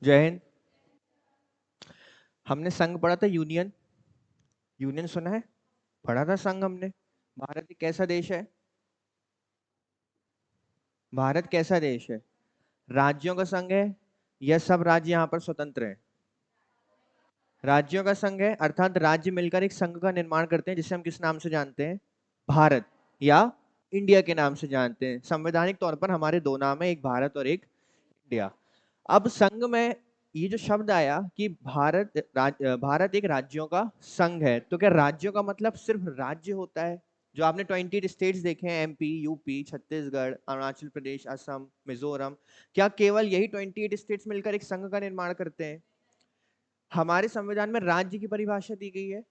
जय हिंद। हमने संघ पढ़ा था, यूनियन। यूनियन सुना है, पढ़ा था संघ हमने। भारत एक कैसा देश है? भारत कैसा देश है? राज्यों का संघ है या सब राज्य यहाँ पर स्वतंत्र हैं? राज्यों का संघ है, अर्थात राज्य मिलकर एक संघ का निर्माण करते हैं, जिसे हम किस नाम से जानते हैं? भारत या इंडिया के नाम से जानते हैं। संवैधानिक तौर पर हमारे दो नाम है, एक भारत और एक इंडिया। अब संघ में ये जो शब्द आया कि भारत एक राज्यों का संघ है, तो क्या राज्यों का मतलब सिर्फ राज्य होता है? जो आपने 28 स्टेट्स देखे हैं, एमपी, यूपी, छत्तीसगढ़, अरुणाचल प्रदेश, असम, मिजोरम, क्या केवल यही 28 स्टेट्स मिलकर एक संघ का निर्माण करते हैं? हमारे संविधान में राज्य की परिभाषा दी गई है,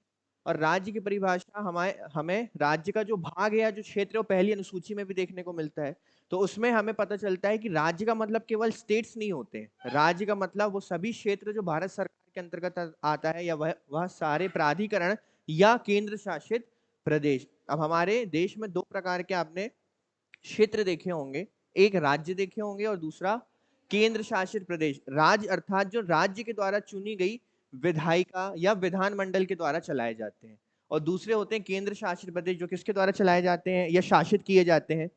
और राज्य की परिभाषा हमारे हमें राज्य का जो भाग है या जो क्षेत्र है वो पहली अनुसूची में भी देखने को मिलता है। तो उसमें हमें पता चलता है कि राज्य का मतलब केवल स्टेट्स नहीं होते, राज्य का मतलब वो सभी क्षेत्र जो भारत सरकार के अंतर्गत आता है, या वह सारे प्राधिकरण या केंद्र शासित प्रदेश। अब हमारे देश में दो प्रकार के आपने क्षेत्र देखे होंगे, एक राज्य देखे होंगे और दूसरा केंद्र शासित प्रदेश। राज्य अर्थात जो राज्य के द्वारा चुनी गई विधायिका या विधानमंडल के द्वारा चलाए जाते हैं, और दूसरे होते हैं केंद्र शासित प्रदेश, जो किसके द्वारा चलाए जाते हैं या शासित किए जाते हैं?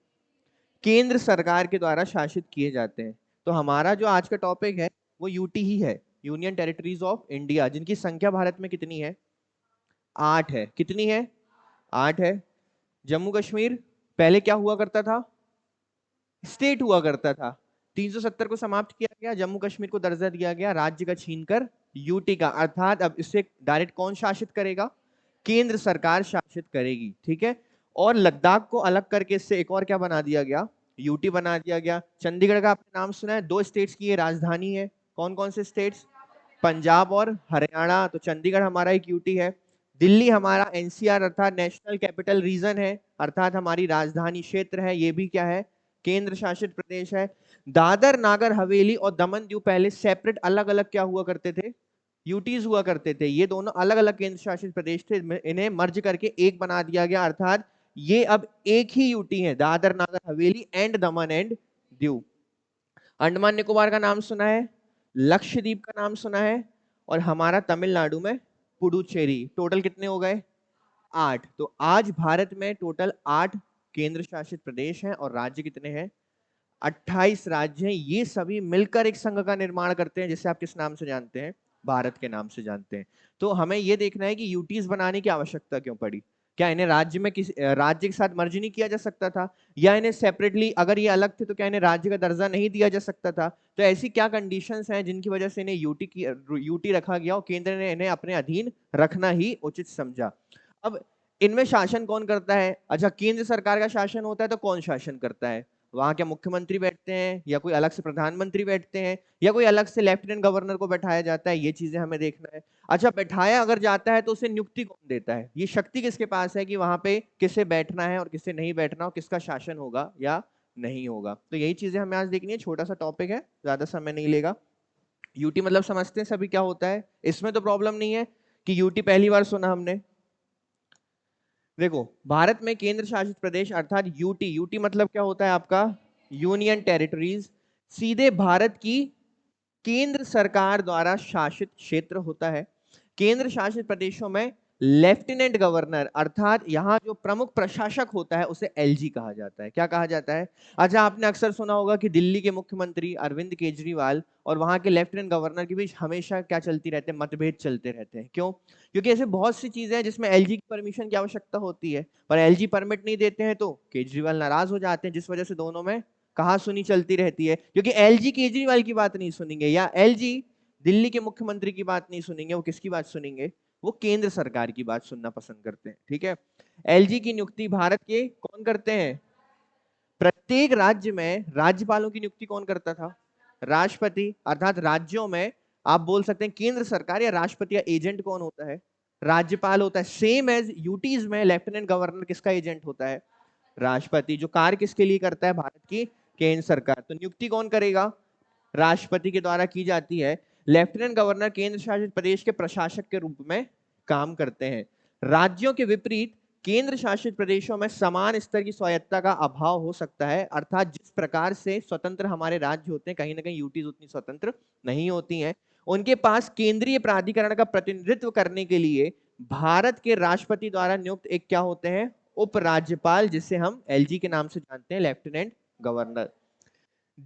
केंद्र सरकार के द्वारा शासित किए जाते हैं। तो हमारा जो आज का टॉपिक है वो यूटी ही है, यूनियन टेरिटरीज ऑफ इंडिया, जिनकी संख्या भारत में कितनी है? 8 है। कितनी है? 8 है। जम्मू कश्मीर पहले क्या हुआ करता था? स्टेट हुआ करता था। 370 को समाप्त किया गया, जम्मू कश्मीर को दर्जा दिया गया राज्य का छीनकर यूटी का, अर्थात अब इसे डायरेक्ट कौन शासित करेगा? केंद्र सरकार शासित करेगी, ठीक है। और लद्दाख को अलग करके इससे एक और क्या बना दिया गया? यूटी बना दिया गया। चंडीगढ़ का आपने नाम सुना है, दो स्टेट्स की ये राजधानी है। कौन कौन से स्टेट्स? पंजाब और हरियाणा। तो चंडीगढ़ हमारा एक यूटी है। दिल्ली हमारा एनसीआर अर्थात नेशनल कैपिटल रीजन है, अर्थात हमारी राजधानी क्षेत्र है, ये भी क्या है? केंद्र शासित प्रदेश है। दादर नागर हवेली और दमन दीव पहले सेपरेट अलग अलग क्या हुआ करते थे? यूटीज हुआ करते थे। ये दोनों अलग अलग केंद्र शासित प्रदेश थे, इन्हें मर्ज करके एक बना दिया गया, अर्थात ये अब एक ही यूटी है, Dadar Nagar Haveli and Daman and Diu. Andaman Nicobar का नाम सुना है, लक्षद्वीप का नाम सुना है, और हमारा तमिलनाडु में पुडुचेरी। टोटल कितने हो गए? 8। तो आज भारत में टोटल 8 केंद्र शासित प्रदेश हैं, और राज्य कितने हैं? 28 राज्य हैं। ये सभी मिलकर एक संघ का निर्माण करते हैं, जिसे आप किस नाम से जानते हैं? भारत के नाम से जानते हैं। तो हमें यह देखना है कि यूटीज बनाने की आवश्यकता क्यों पड़ी? क्या इन्हें राज्य में किसी राज्य के साथ मर्ज नहीं किया जा सकता था? या इन्हें सेपरेटली, अगर ये अलग थे तो क्या इन्हें राज्य का दर्जा नहीं दिया जा सकता था? तो ऐसी क्या कंडीशंस हैं जिनकी वजह से इन्हें यूटी रखा गया और केंद्र ने इन्हें अपने अधीन रखना ही उचित समझा? अब इनमें शासन कौन करता है? अच्छा, केंद्र सरकार का शासन होता है तो कौन शासन करता है? वहां क्या मुख्यमंत्री बैठते हैं, या कोई अलग से प्रधानमंत्री बैठते हैं, या कोई अलग से लेफ्टिनेंट गवर्नर को बैठाया जाता है? ये चीजें हमें देखना है। अच्छा, बैठाया अगर जाता है तो उसे नियुक्ति कौन देता है? ये शक्ति किसके पास है कि वहां पे किसे बैठना है और किसे नहीं बैठना, और किसका शासन होगा या नहीं होगा? तो यही चीजें हमें आज देखनी है। छोटा सा टॉपिक है, ज्यादा समय नहीं लेगा। यूटी मतलब समझते हैं सभी क्या होता है? इसमें तो प्रॉब्लम नहीं है कि यूटी पहली बार सुना हमने। देखो, भारत में केंद्र शासित प्रदेश अर्थात यूटी, यूटी मतलब क्या होता है आपका? यूनियन टेरिटरीज, सीधे भारत की केंद्र सरकार द्वारा शासित क्षेत्र होता है। केंद्र शासित प्रदेशों में लेफ्टिनेंट गवर्नर अर्थात यहां जो प्रमुख प्रशासक होता है उसे एलजी कहा जाता है। क्या कहा जाता है? अच्छा, आपने अक्सर सुना होगा कि दिल्ली के मुख्यमंत्री अरविंद केजरीवाल और वहां के लेफ्टिनेंट गवर्नर के बीच हमेशा क्या चलती रहते हैं? मतभेद चलते रहते हैं। क्यों? क्योंकि ऐसे बहुत सी चीजें हैं जिसमें एलजी की परमिशन की आवश्यकता होती है, पर एलजी परमिट नहीं देते हैं तो केजरीवाल नाराज हो जाते हैं, जिस वजह से दोनों में कहा सुनी चलती रहती है। क्योंकि एलजी केजरीवाल की बात नहीं सुनेंगे, या एलजी दिल्ली के मुख्यमंत्री की बात नहीं सुनेंगे, वो किसकी बात सुनेंगे? वो केंद्र सरकार की बात सुनना पसंद करते हैं, ठीक है। एलजी की नियुक्ति भारत के कौन करते हैं? प्रत्येक राज्य में राज्यपालों की नियुक्ति कौन करता था? राष्ट्रपति। अर्थात राज्यों में आप बोल सकते हैं केंद्र सरकार या राष्ट्रपति या एजेंट कौन होता है? राज्यपाल होता है। सेम एज यूटीज में लेफ्टिनेंट गवर्नर किसका एजेंट होता है? राष्ट्रपति। जो कार्य किसके लिए करता है? भारत की केंद्र सरकार। तो नियुक्ति कौन करेगा? राष्ट्रपति के द्वारा की जाती है। लेफ्टिनेंट गवर्नर केंद्र शासित प्रदेश के प्रशासक के रूप में काम करते हैं। राज्यों के विपरीत केंद्र शासित प्रदेशों में समान स्तर की स्वायत्तता का अभाव हो सकता है, अर्थात जिस प्रकार से स्वतंत्र हमारे राज्य होते हैं, कहीं ना कहीं यूटीज उतनी स्वतंत्र नहीं होती हैं। उनके पास केंद्रीय प्राधिकरण का प्रतिनिधित्व करने के लिए भारत के राष्ट्रपति द्वारा नियुक्त एक क्या होते हैं, उपराज्यपाल, जिसे हम एलजी के नाम से जानते हैं, लेफ्टिनेंट गवर्नर।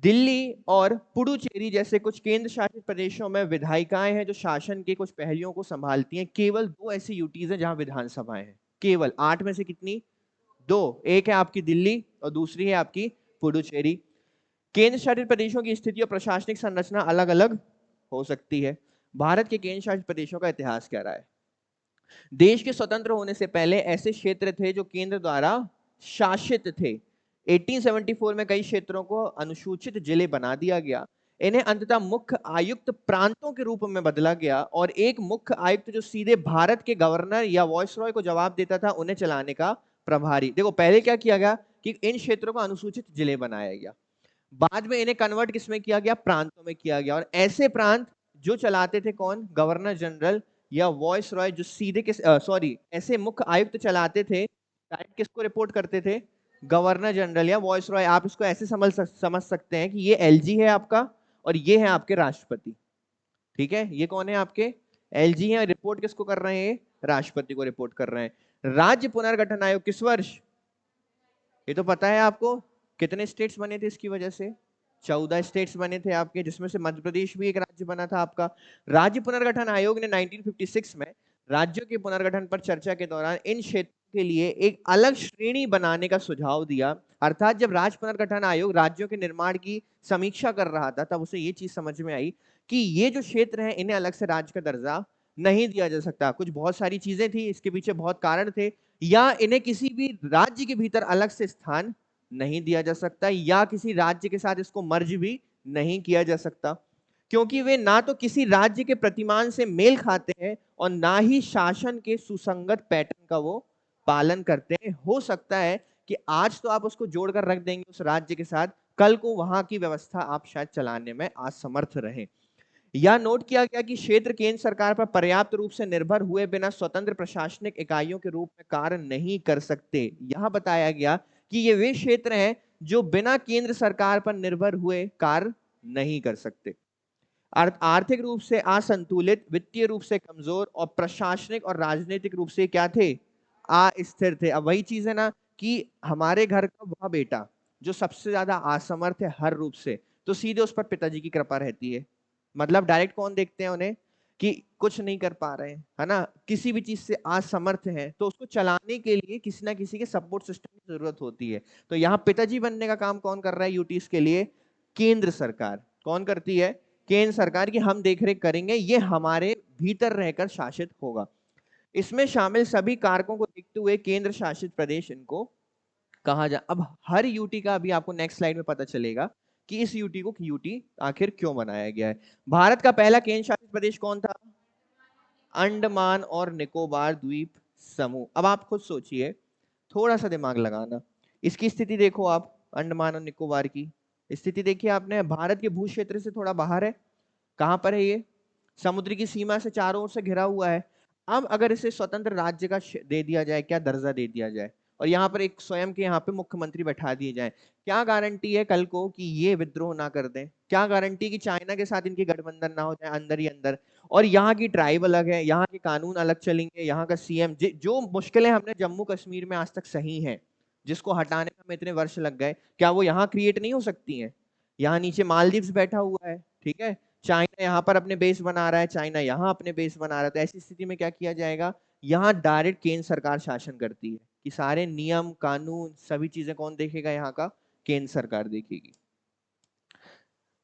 दिल्ली और पुडुचेरी जैसे कुछ केंद्र शासित प्रदेशों में विधायिकाएं हैं जो शासन के कुछ पहलुओं को संभालती हैं। केवल 2 ऐसी यूटीज हैं जहां विधानसभाएं हैं, केवल 8 में से कितनी, 2। एक है आपकी दिल्ली और दूसरी है आपकी पुडुचेरी। केंद्र शासित प्रदेशों की स्थिति और प्रशासनिक संरचना अलग अलग हो सकती है। भारत के केंद्र शासित प्रदेशों का इतिहास क्या रहा है? देश के स्वतंत्र होने से पहले ऐसे क्षेत्र थे जो केंद्र द्वारा शासित थे। 1874 में कई क्षेत्रों को अनुसूचित जिले बना दिया गया। इन्हें अंततः मुख्य आयुक्त प्रांतों के रूप में बदला गया और एक मुख्य आयुक्त जो सीधे भारत के गवर्नर या वॉइसरॉय को जवाब देता था, उन्हें चलाने का प्रभारी। देखो पहले क्या किया गया कि इन क्षेत्रों को अनुसूचित जिले बनाया गया, बाद में इन्हें कन्वर्ट किसमें किया गया, प्रांतों में किया गया। और ऐसे प्रांत जो चलाते थे कौन, गवर्नर जनरल या वॉइस रॉय, जो सीधे ऐसे मुख्य आयुक्त चलाते थे, डायरेक्ट किसको रिपोर्ट करते थे, गवर्नर जनरल या वॉइस रॉय। आप इसको ऐसे समझ सकते हैं कि ये एलजी है आपका और ये है आपके राष्ट्रपति। ठीक है, ये कौन है आपके, एलजी है। रिपोर्ट किसको कर रहे हैं, राष्ट्रपति को रिपोर्ट कर रहे हैं। राज्य पुनर्गठन आयोग किस वर्ष, ये तो पता है आपको, कितने स्टेट्स बने थे इसकी वजह से, 14 स्टेट्स बने थे आपके, जिसमें से मध्य प्रदेश भी एक राज्य बना था आपका। राज्य पुनर्गठन आयोग ने 1956 में राज्यों के पुनर्गठन पर चर्चा के दौरान इन क्षेत्रों के लिए एक अलग श्रेणी बनाने का सुझाव दिया। अर्थात जब राज्य पुनर्गठन आयोग राज्यों के निर्माण की समीक्षा कर रहा था, तब उसे ये चीज समझ में आई कि ये जो क्षेत्र हैं इन्हें अलग से राज्य का दर्जा नहीं दिया जा सकता। कुछ बहुत सारी चीजें थी, इसके पीछे बहुत कारण थे, या इन्हें किसी भी राज्य के भीतर अलग से स्थान नहीं दिया जा सकता, या किसी राज्य के साथ इसको मर्ज भी नहीं किया जा सकता, क्योंकि वे ना तो किसी राज्य के प्रतिमान से मेल खाते हैं और ना ही शासन के सुसंगत पैटर्न का वो पालन करते हैं। हो सकता है कि आज तो आप उसको जोड़कर रख देंगे उस राज्य के साथ, कल को वहां की व्यवस्था आप शायद चलाने में असमर्थ रहें। यह नोट किया गया कि क्षेत्र केंद्र सरकार पर पर्याप्त रूप से निर्भर हुए बिना स्वतंत्र प्रशासनिक इकाइयों के रूप में कार्य नहीं कर सकते। यह बताया गया कि ये वे क्षेत्र हैं जो बिना केंद्र सरकार पर निर्भर हुए कार्य नहीं कर सकते। आर्थिक रूप से असंतुलित, वित्तीय रूप से कमजोर और प्रशासनिक और राजनीतिक रूप से क्या थे, अस्थिर थे। अब वही चीज है ना कि हमारे घर का वह बेटा जो सबसे ज्यादा असमर्थ है हर रूप से, तो सीधे उस पर पिताजी की कृपा रहती है। मतलब डायरेक्ट कौन देखते हैं उन्हें कि कुछ नहीं कर पा रहे हैं, है ना, किसी भी चीज से असमर्थ है, तो उसको चलाने के लिए किसी ना किसी के सपोर्ट सिस्टम की जरूरत होती है। तो यहाँ पिताजी बनने का काम कौन कर रहा है यूटीज के लिए, केंद्र सरकार। कौन करती है, केंद्र सरकार की हम देखरेख करेंगे, ये हमारे भीतर रहकर शासित होगा। इसमें शामिल सभी कारकों को देखते हुए केंद्र शासित प्रदेश इनको कहा जा। अब हर यूटी का अभी आपको नेक्स्ट स्लाइड में पता चलेगा कि इस यूटी को यूटी आखिर क्यों बनाया गया है। भारत का पहला केंद्र शासित प्रदेश कौन था, अंडमान और निकोबार द्वीप समूह। अब आप खुद सोचिए, थोड़ा सा दिमाग लगाना, इसकी स्थिति देखो आप, अंडमान और निकोबार की स्थिति देखिए आपने, भारत के भू क्षेत्र से थोड़ा बाहर है। कहां पर है ये, समुद्र की सीमा से चारों ओर से घिरा हुआ है। अब अगर इसे स्वतंत्र राज्य का दे दिया जाए, क्या दर्जा दे दिया जाए, और यहाँ पर एक स्वयं के यहाँ पे मुख्यमंत्री बैठा दिए जाए, क्या गारंटी है कल को कि ये विद्रोह ना कर दें, क्या गारंटी कि चाइना के साथ इनकी गठबंधन ना हो जाए अंदर ही अंदर, और यहाँ की ट्राइब अलग है, यहाँ के कानून अलग चलेंगे, यहाँ का सीएम, जो मुश्किलें हमने जम्मू कश्मीर में आज तक सही हैं, जिसको हटाने में इतने वर्ष लग गए, क्या वो यहाँ क्रिएट नहीं हो सकती हैं। यहाँ नीचे मालदीव्स बैठा हुआ है, ठीक है, चाइना यहाँ पर अपने बेस बना रहा है, चाइना यहाँ अपने बेस बना रहा है। तो ऐसी स्थिति में क्या किया जाएगा, यहाँ डायरेक्ट केंद्र सरकार शासन करती है कि सारे नियम कानून सभी चीजें कौन देखेगा, यहाँ का केंद्र सरकार देखेगी।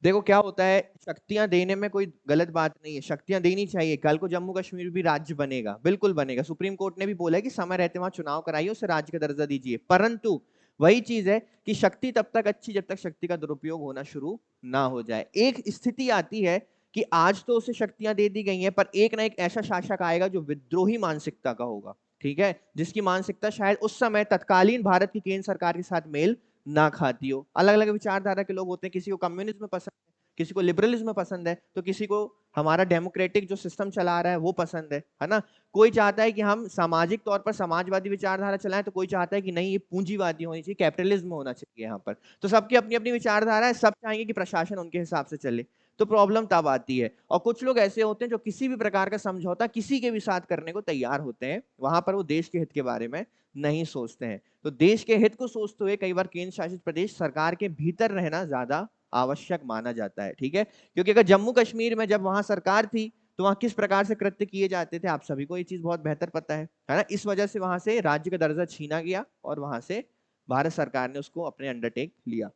देखो क्या होता है, शक्तियां देने में कोई गलत बात नहीं है, शक्तियां देनी चाहिए, कल को जम्मू कश्मीर भी राज्य बनेगा, बिल्कुल बनेगा। सुप्रीम कोर्ट ने भी बोला है कि समय रहते वहां चुनाव कराइए, उसे राज्य का दर्जा दीजिए, परंतु वही चीज है कि शक्ति तब तक अच्छी जब तक शक्ति का दुरुपयोग होना शुरू ना हो जाए। एक स्थिति आती है कि आज तो उसे शक्तियां दे दी गई हैं, पर एक ना एक ऐसा शासक आएगा जो विद्रोही मानसिकता का होगा, ठीक है, जिसकी मानसिकता शायद उस समय तत्कालीन भारत की केंद्र सरकार के साथ मेल ना खाती हो। अलग अलग विचारधारा के लोग होते हैं, किसी को कम्युनिज्म पसंद है, किसी को लिबरलिज्म पसंद है, तो किसी को हमारा डेमोक्रेटिक जो सिस्टम चला रहा है वो पसंद है ना। कोई चाहता है कि हम सामाजिक तौर पर समाजवादी विचारधारा चलाएं, तो कोई चाहता है कि नहीं, ये पूंजीवादी होनी चाहिए, कैपिटलिज्म होना चाहिए यहाँ पर। तो सबकी अपनी अपनी विचारधारा है, सब चाहेंगे कि प्रशासन उनके हिसाब से चले। तो प्रॉब्लम तब आती है। और कुछ लोग ऐसे होते हैं जो किसी भी प्रकार का समझौता किसी के भी साथ करने को तैयार होते हैं, वहां पर वो देश के हित के बारे में नहीं सोचते हैं। तो देश के हित को सोचते हुए कई बार केंद्र शासित प्रदेश सरकार के भीतर रहना ज्यादा आवश्यक माना जाता है, ठीक है। क्योंकि अगर जम्मू कश्मीर में जब वहां सरकार थी तो वहां किस प्रकार से कृत्य किए जाते थे, आप सभी को ये चीज बहुत बेहतर पता है ना। इस वजह से वहां से राज्य का दर्जा छीना गया और वहां से भारत सरकार ने उसको अपने अंडरटेक लिया।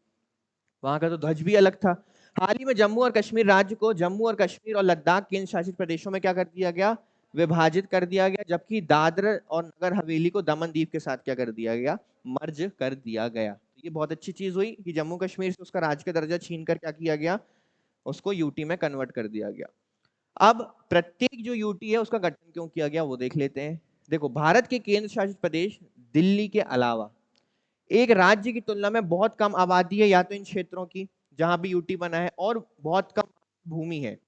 वहां का तो ध्वज भी अलग था। हाल ही में जम्मू और कश्मीर राज्य को जम्मू और कश्मीर और लद्दाख केंद्र शासित प्रदेशों में क्या कर दिया गया, विभाजित कर दिया गया। जबकि दादरा और नगर हवेली को दमन दीव के साथ क्या कर दिया गया, मर्ज कर दिया गया। ये बहुत अच्छी चीज हुई कि जम्मू कश्मीर से उसका राज्य का दर्जा छीन कर क्या किया गया, उसको यूटी में कन्वर्ट कर दिया गया। अब प्रत्येक जो यूटी है उसका गठन क्यों किया गया वो देख लेते हैं। देखो, भारत के केंद्र शासित प्रदेश दिल्ली के अलावा एक राज्य की तुलना में बहुत कम आबादी है, या तो इन क्षेत्रों की जहां भी यूटी बना है, और बहुत कम भूमि है।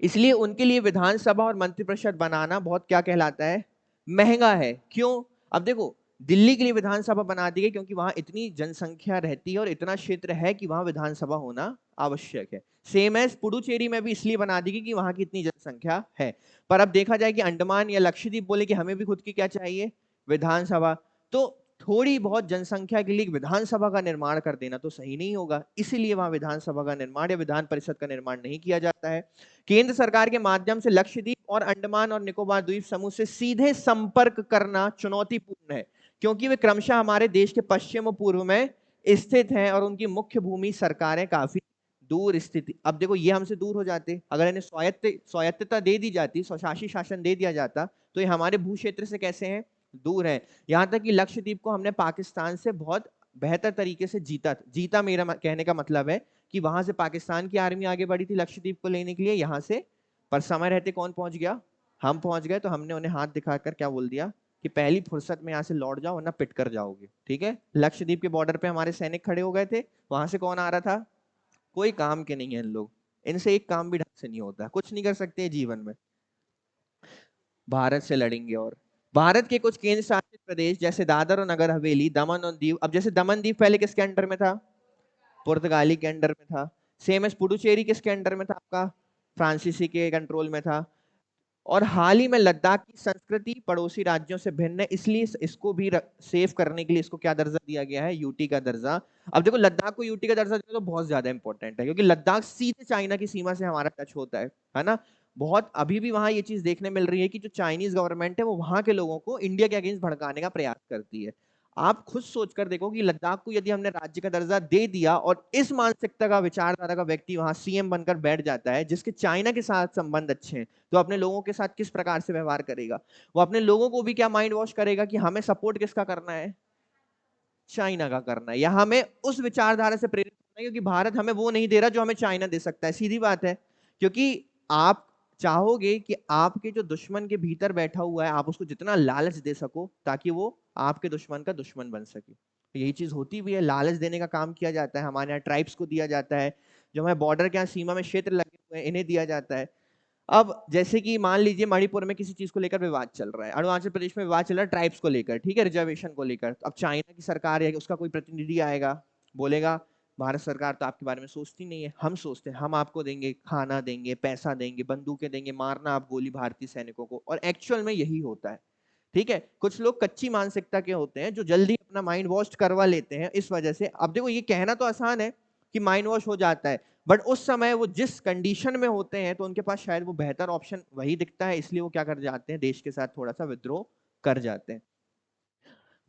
इसलिए उनके लिए विधानसभा और मंत्रिपरिषद बनाना बहुत क्या कहलाता है, महंगा है। क्यों? अब देखो, दिल्ली के लिए विधानसभा बना दी गई क्योंकि वहां इतनी जनसंख्या रहती है और इतना क्षेत्र है कि वहां विधानसभा होना आवश्यक है। सेम एज पुडुचेरी में भी इसलिए बना दी गई कि वहां की इतनी जनसंख्या है। पर अब देखा जाए कि अंडमान या लक्षद्वीप बोले कि हमें भी खुद की क्या चाहिए, विधानसभा। तो थोड़ी बहुत जनसंख्या के लिए विधानसभा का निर्माण कर देना तो सही नहीं होगा, इसीलिए वहां विधानसभा का निर्माण या विधान परिषद का निर्माण नहीं किया जाता है। केंद्र सरकार के माध्यम से लक्षद्वीप और अंडमान और निकोबार द्वीप समूह से सीधे संपर्क करना चुनौतीपूर्ण है, क्योंकि वे क्रमशः हमारे देश के पश्चिम और पूर्व में स्थित हैं और उनकी मुख्य भूमि सरकारें काफी दूर स्थित। अब देखो, ये हमसे दूर हो जाते, अगर इन्हें स्वायत्तता दे दी जाती, स्वशासी शासन दे दिया जाता, तो ये हमारे भू क्षेत्र से कैसे हैं, दूर है। यहां तक कि लक्षद्वीप को हमने पाकिस्तान से बहुत बेहतर तरीके से जीता मेरा कहने का मतलब है कि वहां से पाकिस्तान की आर्मी आगे बढ़ी थी लक्षद्वीप को लेने के लिए यहाँ से, पर समय रहते कौन पहुंच गया, हम पहुंच गए। तो हमने उन्हें हाथ दिखाकर क्या बोल दिया कि पहली फुर्सत में यहाँ से लौट जाओ वरना पिट कर जाओगे, ठीक है। लक्षद्वीप के बॉर्डर पे हमारे सैनिक खड़े हो गए थे, वहां से कौन आ रहा था, कोई काम के नहीं है इन लोग, इनसे एक काम भी ढंग से नहीं होता, कुछ नहीं कर सकते जीवन में, भारत से लड़ेंगे। और भारत के कुछ केंद्र शासित प्रदेश जैसे दादर और नगर हवेली, दमन और दीव, अब जैसे दमन दीव पहले किसके अंडर में था, पुर्तगाली के अंडर में था। सेम एस पुडुचेरी किसके अंडर में था, आपका फ्रांसीसी के कंट्रोल में था। और हाल ही में लद्दाख की संस्कृति पड़ोसी राज्यों से भिन्न है, इसलिए इसको भी सेव करने के लिए इसको क्या दर्जा दिया गया है, यूटी का दर्जा। अब देखो, लद्दाख को यूटी का दर्जा दिया तो बहुत ज्यादा इंपॉर्टेंट है, क्योंकि लद्दाख सीधे चाइना की सीमा से हमारा टच होता है ना। बहुत अभी भी वहां ये चीज देखने मिल रही है कि जो चाइनीज गवर्नमेंट है वो वहां के लोगों को इंडिया के अगेंस्ट भड़काने का प्रयास करती है। आप खुद सोचकर देखो कि लद्दाख को यदि हमने राज्य का दर्जा दे दिया और इस मानसिकता का विचारधारा का व्यक्ति वहां सीएम बनकर बैठ जाता है, जिसके चाइना के साथ संबंध अच्छे हैं, तो अपने लोगों के साथ किस प्रकार से व्यवहार करेगा, वो अपने लोगों को भी क्या माइंड वॉश करेगा कि हमें सपोर्ट किसका करना है, चाइना का करना है, या हमें उस विचारधारा से प्रेरित होना है, क्योंकि भारत हमें वो नहीं दे रहा जो हमें चाइना दे सकता है, सीधी बात है। क्योंकि आप चाहोगे कि आपके जो दुश्मन के भीतर बैठा हुआ है, आप उसको जितना लालच दे सको ताकि वो आपके दुश्मन का दुश्मन बन सके। तो यही चीज होती भी है, लालच देने का काम किया जाता है। हमारे यहाँ ट्राइब्स को दिया जाता है, जो हमारे बॉर्डर के यहाँ सीमा में क्षेत्र लगे हुए हैं इन्हें दिया जाता है। अब जैसे कि मान लीजिए मणिपुर में किसी चीज को लेकर विवाद चल रहा है, अरुणाचल प्रदेश में विवाद चल रहा है ट्राइब्स को लेकर, ठीक है, रिजर्वेशन को लेकर। तो अब चाइना की सरकार है, उसका कोई प्रतिनिधि आएगा, बोलेगा भारत सरकार तो आपके बारे में सोचती नहीं है, हम सोचते हैं, हम आपको देंगे, खाना देंगे, पैसा देंगे, बंदूकें देंगे, मारना आप गोली भारतीय सैनिकों को। और एक्चुअल में यही होता है, ठीक है। कुछ लोग कच्ची मानसिकता के होते हैं जो जल्दी अपना माइंड वॉश करवा लेते हैं इस वजह से। अब देखो, ये कहना तो आसान है कि माइंड वॉश हो जाता है, बट उस समय वो जिस कंडीशन में होते हैं तो उनके पास शायद वो बेहतर ऑप्शन वही दिखता है, इसलिए वो क्या कर जाते हैं, देश के साथ थोड़ा सा विद्रोह कर जाते हैं।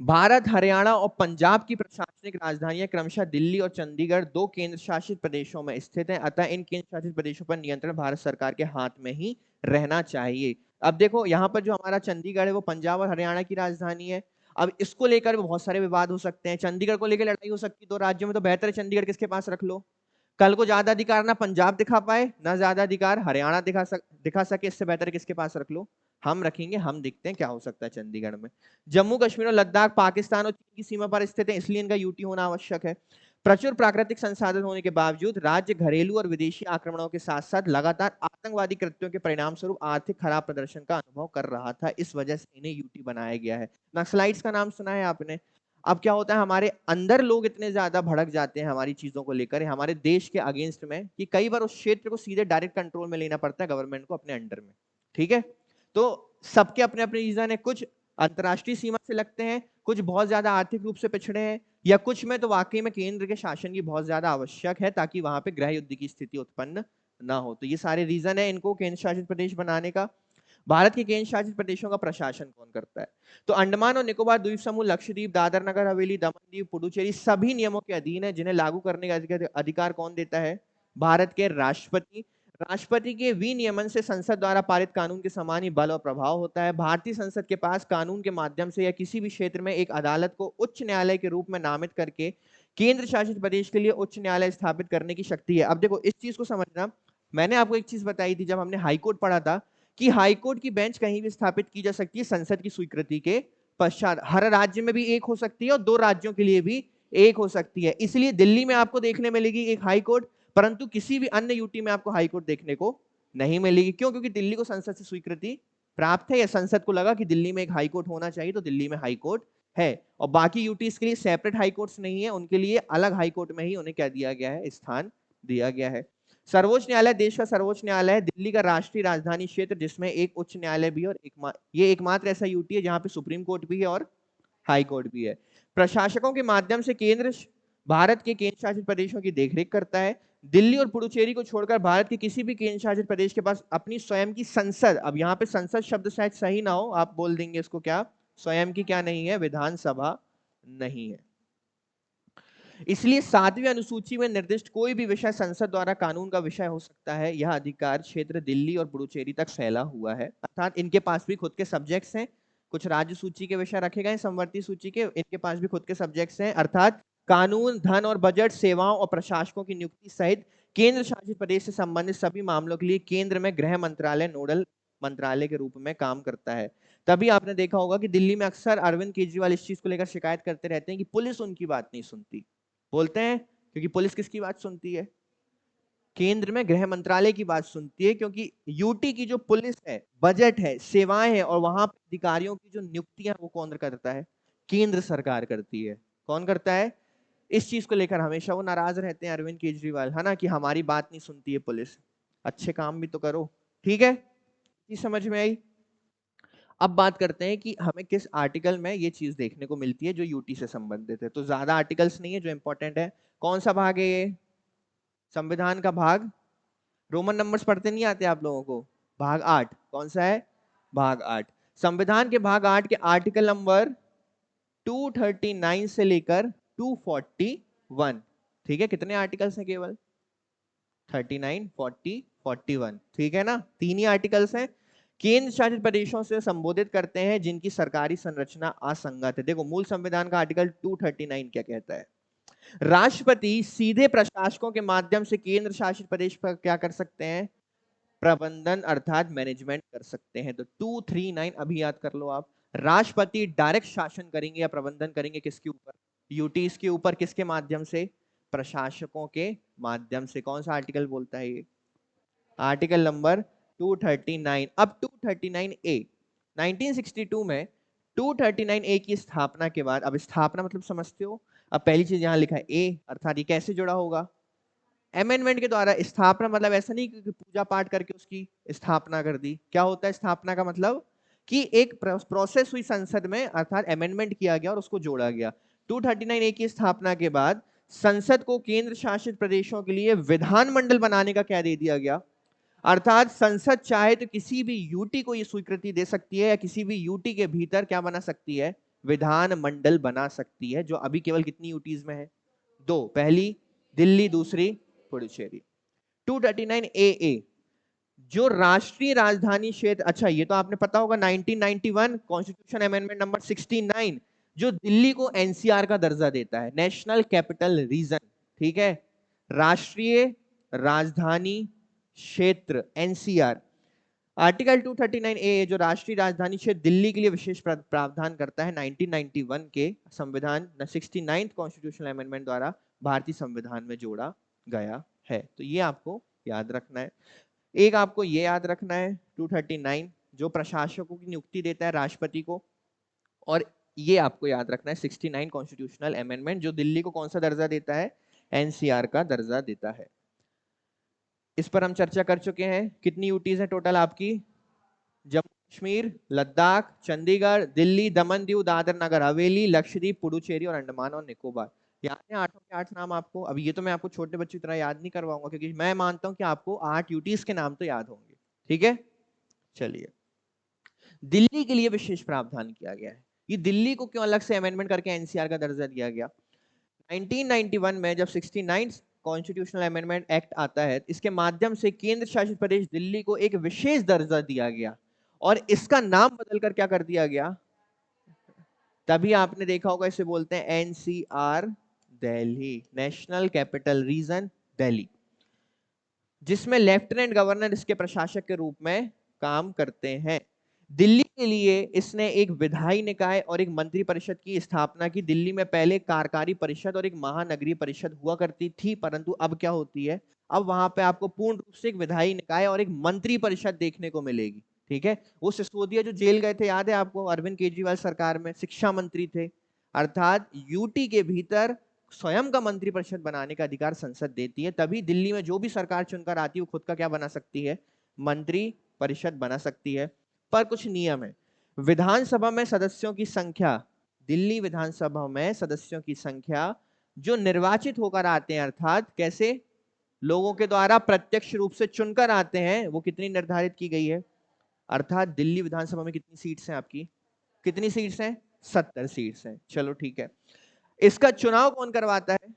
भारत, हरियाणा और पंजाब की प्रशासनिक राजधानियां क्रमशः दिल्ली और चंडीगढ़ दो केंद्र शासित प्रदेशों में स्थित हैं, अतः इन केंद्र शासित प्रदेशों पर नियंत्रण भारत सरकार के हाथ में ही रहना चाहिए। अब देखो, यहाँ पर जो हमारा चंडीगढ़ है वो पंजाब और हरियाणा की राजधानी है। अब इसको लेकर बहुत सारे विवाद हो सकते हैं, चंडीगढ़ को लेकर लड़ाई हो सकती है दो राज्यों में, तो बेहतर है चंडीगढ़ किसके पास रख लो। कल को ज्यादा अधिकार ना पंजाब दिखा पाए ना ज्यादा अधिकार हरियाणा दिखा सके, इससे बेहतर किसके पास रख लो, हम रखेंगे, हम देखते हैं क्या हो सकता है चंडीगढ़ में। जम्मू कश्मीर और लद्दाख पाकिस्तान और चीन की सीमा पर स्थित है, इसलिए इनका यूटी होना आवश्यक है। प्रचुर प्राकृतिक संसाधन होने के बावजूद राज्य घरेलू और विदेशी आक्रमणों के साथ साथ लगातार आतंकवादी कृत्यों के परिणाम स्वरूप आर्थिक खराब प्रदर्शन का अनुभव कर रहा था। इस वजह से इन्हें यूटी बनाया गया है। नक्सलाइट्स का नाम सुना है आपने? अब क्या होता है, हमारे अंदर लोग इतने ज्यादा भड़क जाते हैं हमारी चीजों को लेकर, हमारे देश के अगेंस्ट में, कि कई बार उस क्षेत्र को सीधे डायरेक्ट कंट्रोल में लेना पड़ता है गवर्नमेंट को अपने अंडर में। ठीक है, तो सबके अपने अपने रीजन है। कुछ अंतरराष्ट्रीय सीमा से लगते हैं, कुछ बहुत ज्यादा आर्थिक रूप से पिछड़े हैं, या कुछ में तो वाकई में केंद्र के शासन की बहुत ज्यादा आवश्यक है ताकि वहां पे गृह युद्ध की स्थिति उत्पन्न ना हो। तो ये सारे रीजन है इनको केंद्र शासित प्रदेश बनाने का। भारत के केंद्र शासित प्रदेशों का प्रशासन कौन करता है? तो अंडमान और निकोबार द्वीप समूह, लक्षद्वीप, दादर नगर हवेली, दमन दीव, पुडुचेरी सभी नियमों के अधीन है, जिन्हें लागू करने का अधिकार कौन देता है? भारत के राष्ट्रपति। राष्ट्रपति के विनियमन से संसद द्वारा पारित कानून के समान ही बल और प्रभाव होता है। भारतीय संसद के पास कानून के माध्यम से या किसी भी क्षेत्र में एक अदालत को उच्च न्यायालय के रूप में नामित करके केंद्र शासित प्रदेश के लिए उच्च न्यायालय स्थापित करने की शक्ति है। अब देखो इस चीज को समझना, मैंने आपको एक चीज बताई थी जब हमने हाईकोर्ट पढ़ा था, कि हाईकोर्ट की बेंच कहीं भी स्थापित की जा सकती है संसद की स्वीकृति के पश्चात। हर राज्य में भी एक हो सकती है और 2 राज्यों के लिए भी एक हो सकती है। इसलिए दिल्ली में आपको देखने मिलेगी एक हाईकोर्ट, परंतु किसी भी अन्य यूटी में आपको हाईकोर्ट देखने को नहीं मिलेगी। क्यों? क्योंकि दिल्ली को संसद से स्वीकृति प्राप्त है, या संसद को लगा कि दिल्ली में एक हाईकोर्ट होना चाहिए, तो दिल्ली में हाईकोर्ट है। और बाकी यूटीज के लिए सेपरेट हाईकोर्ट्स नहीं है, उनके लिए अलग हाईकोर्ट में ही उन्हें क्या दिया गया है? स्थान दिया गया है। सर्वोच्च न्यायालय देश का सर्वोच्च न्यायालय है। दिल्ली का राष्ट्रीय राजधानी क्षेत्र, जिसमें एक उच्च न्यायालय भी है और ये एकमात्र ऐसा यूटी है जहां पे सुप्रीम कोर्ट भी है और हाई कोर्ट भी है। प्रशासकों के माध्यम से केंद्र भारत के केंद्र शासित प्रदेशों की देखरेख करता है। दिल्ली और पुडुचेरी को छोड़कर भारत के किसी भी केंद्र शासित प्रदेश के पास अपनी स्वयं की संसद, अब यहाँ पे संसद शब्द शायद सही ना हो, आप बोल देंगे इसको क्या, स्वयं की क्या नहीं है? विधानसभा नहीं है। इसलिए 7वीं अनुसूची में निर्दिष्ट कोई भी विषय संसद द्वारा कानून का विषय हो सकता है। यह अधिकार क्षेत्र दिल्ली और पुडुचेरी तक फैला हुआ है, अर्थात इनके पास भी खुद के सब्जेक्ट्स हैं। कुछ राज्य सूची के विषय रखे गए समवर्ती सूची के, इनके पास भी खुद के सब्जेक्ट्स हैं, अर्थात कानून, धन और बजट, सेवाओं और प्रशासकों की नियुक्ति सहित केंद्र शासित प्रदेश से संबंधित सभी मामलों के लिए केंद्र में गृह मंत्रालय नोडल मंत्रालय के रूप में काम करता है। तभी आपने देखा होगा कि दिल्ली में अक्सर अरविंद केजरीवाल इस चीज को लेकर शिकायत करते रहते हैं कि पुलिस उनकी बात नहीं सुनती। बोलते हैं क्योंकि पुलिस किसकी बात सुनती है? केंद्र में गृह मंत्रालय की बात सुनती है, क्योंकि यूटी की जो पुलिस है, बजट है, सेवाएं हैं, और वहां पर अधिकारियों की जो नियुक्तियां वो कौन करता है? केंद्र सरकार करती है। कौन करता है? इस चीज को लेकर हमेशा वो नाराज रहते हैं अरविंद केजरीवाल, है ना, कि हमारी बात नहीं सुनती है पुलिस। अच्छे काम भी तो करो। ठीक है, समझ में आई? अब बात करते हैं कि हमें किस आर्टिकल में ये चीज देखने को मिलती है जो यूटी से संबंधित है। तो ज्यादा आर्टिकल्स नहीं है जो इंपॉर्टेंट है। कौन सा भाग है ये? संविधान का भाग, रोमन नंबर्स पढ़ते नहीं आते आप लोगों को? भाग 8 कौन सा है? भाग 8। संविधान के भाग 8 के आर्टिकल नंबर 239 से लेकर 241। ठीक है, कितने आर्टिकल्स हैं? केवल 39, 40, 41। ठीक है ना, 3 ही आर्टिकल्स हैं। केंद्र शासित प्रदेशों से संबोधित करते हैं जिनकी सरकारी संरचना असंगत है। देखो मूल संविधान का आर्टिकल 239 क्या कहता है? राष्ट्रपति सीधे प्रशासकों के माध्यम से केंद्र शासित प्रदेश पर क्या कर सकते हैं? प्रबंधन अर्थात मैनेजमेंट कर सकते हैं। तो 239 अभी याद कर लो आप। राष्ट्रपति डायरेक्ट शासन करेंगे या प्रबंधन करेंगे किसके ऊपर? यूटीज के ऊपर। किसके माध्यम से? प्रशासकों के माध्यम से। कौन सा आर्टिकल बोलता है ये? Article number 239। अब 239 ए 1962 में 239 ए की स्थापना के बाद, अब स्थापना मतलब समझते हो? अब पहली चीज यहां लिखा है ए, अर्थात ये कैसे जुड़ा होगा? अमेंडमेंट के द्वारा। स्थापना मतलब ऐसा नहीं कि पूजा पाठ करके उसकी स्थापना कर दी। क्या होता है स्थापना का मतलब? कि एक प्रोसेस हुई संसद में, अर्थात अमेंडमेंट किया गया और उसको जोड़ा गया। 239 ए की स्थापना के बाद संसद को केंद्र शासित प्रदेशों के लिए विधानमंडल बनाने का क्या दे दिया गया? अर्थात संसद चाहे तो किसी भी यूटी को ये स्वीकृति दे सकती है, या किसी भी यूटी के भीतर क्या बना सकती है? विधानमंडल बना सकती है, जो अभी केवल कितनी यूटीज में है? 2। पहली दिल्ली, दूसरी पुडुचेरी। 239 ए जो राष्ट्रीय राजधानी क्षेत्र, अच्छा ये तो आपने पता होगा, 1991 कॉन्स्टिट्यूशन अमेंडमेंट नंबर 69 जो दिल्ली को एनसीआर का दर्जा देता है, नेशनल कैपिटल रीजन। ठीक है, राष्ट्रीय राजधानी क्षेत्र एनसीआर। आर्टिकल 239 ए जो राष्ट्रीय राजधानी क्षेत्र दिल्ली के लिए विशेष प्रावधान करता है, 1991 के संविधान 69 कॉन्स्टिट्यूशनल अमेंडमेंट द्वारा भारतीय संविधान में जोड़ा गया है। तो ये आपको याद रखना है। एक आपको ये याद रखना है 239 जो प्रशासकों की नियुक्ति देता है राष्ट्रपति को, और ये आपको याद रखना है 69 कॉन्स्टिट्यूशनल अमेंडमेंट जो दिल्ली को कौन सा दर्जा देता है, एनसीआर का दर्जा देता है। इस पर हम चर्चा कर चुके हैं। कितनी यूटीज है टोटल आपकी, जम्मू कश्मीर, लद्दाख, चंडीगढ़, दिल्ली, दमन दीव, दादर नगर हवेली, लक्षद्वीप, पुडुचेरी और अंडमान और निकोबार। याद है आठों के 8 नाम आपको। अभी ये तो मैं आपको छोटे बच्चों की तरह याद नहीं करवाऊंगा क्योंकि मैं मानता हूं कि आपको 8 यूटीज के नाम तो याद होंगे। ठीक है, चलिए। दिल्ली के लिए विशेष प्रावधान किया गया है। ये दिल्ली को क्यों अलग से अमेंडमेंट करके एनसीआर का दर्जा दिया गया? 1991 में जब 69 कॉन्स्टिट्यूशनल अमेंडमेंट एक्ट आता है, इसके माध्यम से केंद्र शासित प्रदेश दिल्ली को एक विशेष दर्जा दिया गया और इसका नाम बदलकर क्या कर दिया गया, तभी आपने देखा होगा इसे बोलते हैं NCR Delhi, national capital region Delhi, जिसमें लेफ्टिनेंट गवर्नर इसके प्रशासक के रूप में काम करते हैं। दिल्ली के लिए इसने एक विधायी निकाय और एक मंत्री परिषद की स्थापना की। दिल्ली में पहले कार्यकारी परिषद और एक महानगरीय परिषद हुआ करती थी, परंतु अब क्या होती है, अब वहां पे आपको पूर्ण रूप से एक विधायी निकाय और एक मंत्री परिषद देखने को मिलेगी। ठीक है, वो सिसोदिया जो जेल गए थे याद है आपको, अरविंद केजरीवाल सरकार में शिक्षा मंत्री थे। अर्थात यूटी के भीतर स्वयं का मंत्री परिषद बनाने का अधिकार संसद देती है, तभी दिल्ली में जो भी सरकार चुनकर आती है वो खुद का क्या बना सकती है, मंत्री परिषद बना सकती है। पर कुछ नियम है। विधानसभा में सदस्यों की संख्या, दिल्ली विधानसभा में सदस्यों की संख्या जो निर्वाचित होकर आते हैं, अर्थात कैसे, लोगों के द्वारा प्रत्यक्ष रूप से चुनकर आते हैं, वो कितनी निर्धारित की गई है। अर्थात दिल्ली विधानसभा में कितनी सीट्स हैं आपकी, कितनी सीट्स हैं, 70 सीट्स हैं। चलो ठीक है। इसका चुनाव कौन करवाता है,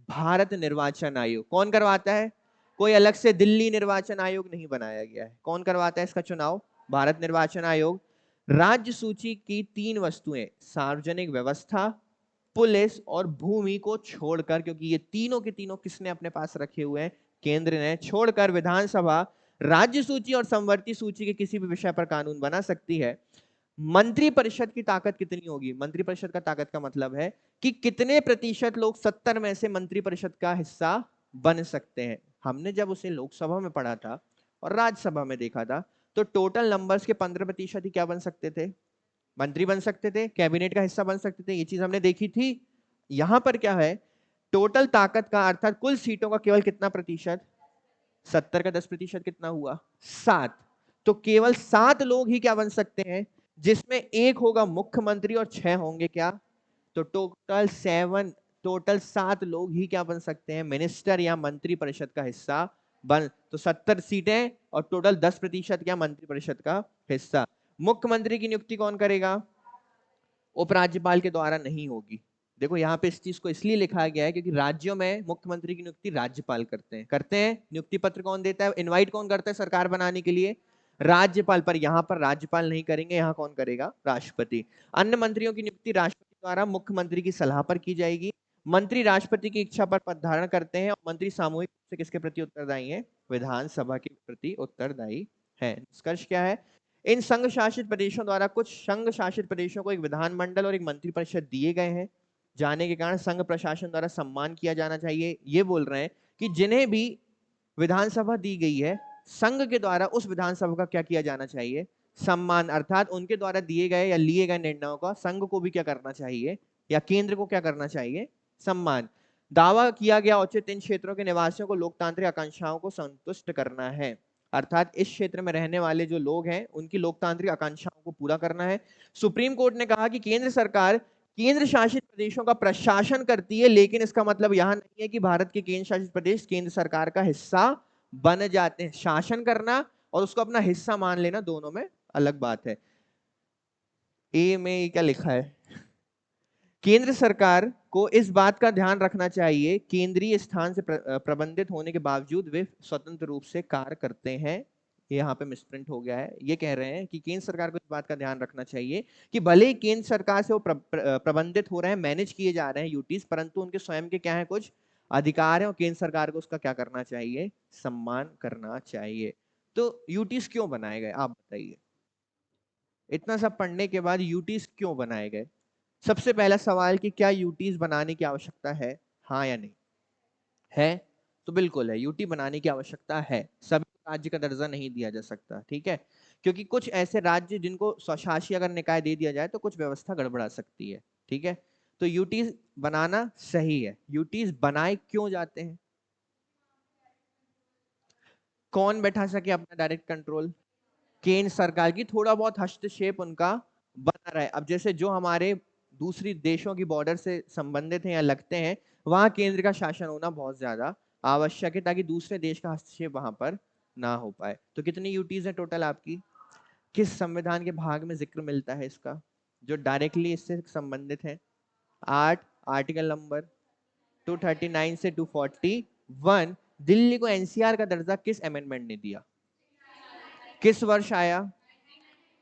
भारत निर्वाचन आयोग। कौन करवाता है, कोई अलग से दिल्ली निर्वाचन आयोग नहीं बनाया गया है। कौन करवाता है इसका चुनाव, भारत निर्वाचन आयोग। राज्य सूची की 3 वस्तुएं, सार्वजनिक व्यवस्था, पुलिस और भूमि को छोड़कर, क्योंकि ये तीनों के तीनों किसने अपने पास रखे हुए हैं, केंद्र ने, छोड़कर विधानसभा राज्य सूची और संवर्ती सूची के किसी भी विषय पर कानून बना सकती है। मंत्री परिषद की ताकत कितनी होगी, मंत्री परिषद का ताकत का मतलब है कि कितने प्रतिशत लोग 70 में से मंत्री परिषद का हिस्सा बन सकते हैं। हमने जब उसे लोकसभा में पढ़ा था और राज्यसभा में देखा था तो टोटल नंबर्स के 15% ही क्या बन सकते थे, मंत्री बन सकते थे, कैबिनेट का हिस्सा बन सकते थे। ये चीज हमने देखी थी। यहां पर क्या है, टोटल ताकत का अर्थात कुल सीटों का केवल कितना प्रतिशत, 70 का 10% कितना हुआ, 7। तो केवल 7 लोग ही क्या बन सकते हैं, जिसमें एक होगा मुख्यमंत्री और 6 होंगे क्या, तो टोटल 7 लोग ही क्या बन सकते हैं, मिनिस्टर या मंत्री परिषद का हिस्सा बन। तो 70 सीटें और टोटल 10% क्या, मंत्री परिषद का हिस्सा। मुख्यमंत्री की नियुक्ति कौन करेगा, उपराज्यपाल के द्वारा नहीं होगी। देखो यहाँ पे इस चीज को इसलिए लिखा गया है क्योंकि राज्यों में मुख्यमंत्री की नियुक्ति राज्यपाल करते हैं। नियुक्ति पत्र कौन देता है, इनवाइट कौन करता है सरकार बनाने के लिए, राज्यपाल। पर यहाँ पर राज्यपाल नहीं करेंगे, यहाँ कौन करेगा, राष्ट्रपति। अन्य मंत्रियों की नियुक्ति राष्ट्रपति द्वारा मुख्यमंत्री की सलाह पर की जाएगी। मंत्री राष्ट्रपति की इच्छा पर पद धारण करते हैं और मंत्री सामूहिक रूप से किसके प्रति उत्तरदायी है, विधानसभा के प्रति उत्तरदायी है। निष्कर्ष क्या है, इन संघ शासित प्रदेशों द्वारा कुछ संघ शासित प्रदेशों को एक विधानमंडल और एक मंत्रिपरिषद दिए गए हैं, जाने के कारण संघ प्रशासन द्वारा सम्मान किया जाना चाहिए। ये बोल रहे हैं कि जिन्हें भी विधानसभा दी गई है संघ के द्वारा, उस विधानसभा का क्या किया जाना चाहिए, सम्मान। अर्थात उनके द्वारा दिए गए या लिए गए निर्णयों का संघ को भी क्या करना चाहिए, या केंद्र को क्या करना चाहिए, सम्मान। दावा किया गया औचित्य इन क्षेत्रों के निवासियों को लोकतांत्रिक आकांक्षाओं को संतुष्ट करना है। अर्थात इस क्षेत्र में रहने वाले जो लोग हैं उनकी लोकतांत्रिक आकांक्षाओं को पूरा करना है। सुप्रीम कोर्ट ने कहा कि केंद्र सरकार केंद्र शासित प्रदेशों का प्रशासन करती है, लेकिन इसका मतलब यहां नहीं है कि भारत के केंद्र शासित प्रदेश केंद्र सरकार का हिस्सा बन जाते हैं। शासन करना और उसको अपना हिस्सा मान लेना दोनों में अलग बात है। ए में क्या लिखा है, केंद्र सरकार को इस बात का ध्यान रखना चाहिए केंद्रीय स्थान से प्रबंधित होने के बावजूद वे स्वतंत्र रूप से कार्य करते हैं। यहाँ पे मिसप्रिंट हो गया है। ये कह रहे हैं कि केंद्र सरकार को इस बात का ध्यान रखना चाहिए कि भले ही केंद्र सरकार से वो प्रबंधित हो रहे हैं, मैनेज किए जा रहे हैं यूटीज, परंतु उनके स्वयं के क्या है, कुछ अधिकार है और केंद्र सरकार को उसका क्या करना चाहिए, सम्मान करना चाहिए। तो यूटीज क्यों बनाए गए आप बताइए, इतना सब पढ़ने के बाद यूटीज क्यों बनाए गए। सबसे पहला सवाल कि क्या यूटीज बनाने की आवश्यकता है, हाँ या नहीं? है? तो बिल्कुल है, यूटी बनाने की आवश्यकता है। सभी राज्य का दर्जा नहीं दिया जा सकता, ठीक है, क्योंकि कुछ ऐसे राज्य जिनको स्वशासी अगर निकाय दे दिया जाए तो कुछ व्यवस्था गड़बड़ा सकती है, ठीक है। तो यूटीज बनाना सही है। यूटीज बनाए क्यों जाते हैं? कौन बैठा सके अपना डायरेक्ट कंट्रोल? केंद्र सरकार की, थोड़ा बहुत हस्तक्षेप उनका बना रहा है। अब जैसे जो हमारे दूसरी देशों की बॉर्डर से संबंधित हैं या लगते हैं, वहां केंद्र का शासन होना बहुत ज्यादा आवश्यक है ताकि दूसरे देश का हस्तक्षेप वहां पर ना हो पाए। तो कितनी यूटीज है टोटल आपकी? किस संविधान के भाग में जिक्र मिलता है इसका जो डायरेक्टली इससे संबंधित है? 8, आर्टिकल नंबर 239 से 241। दिल्ली को एनसीआर का दर्जा किस अमेंडमेंट ने दिया? किस वर्ष आया?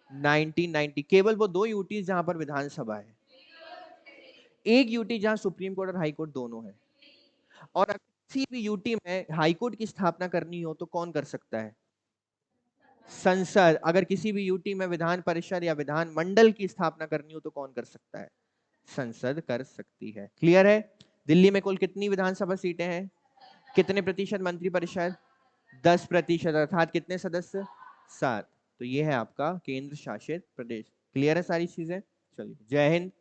1990। केवल वो 2 यूटी जहां पर विधानसभा है, एक यूटी जहां सुप्रीम कोर्ट और हाई कोर्ट दोनों है। और अगर किसी भी यूटी में हाई कोर्ट की स्थापना करनी हो तो कौन कर सकता है? संसद। अगर किसी भी यूटी में विधान परिषद या विधान मंडल की स्थापना करनी हो तो कौन कर सकता है? संसद कर सकती है। क्लियर है? दिल्ली में कुल कितनी विधानसभा सीटें हैं? कितने प्रतिशत मंत्री परिषद? 10%, अर्थात कितने सदस्य? 7। तो ये है आपका केंद्र शासित प्रदेश। क्लियर है सारी चीजें? चलिए, जय हिंद।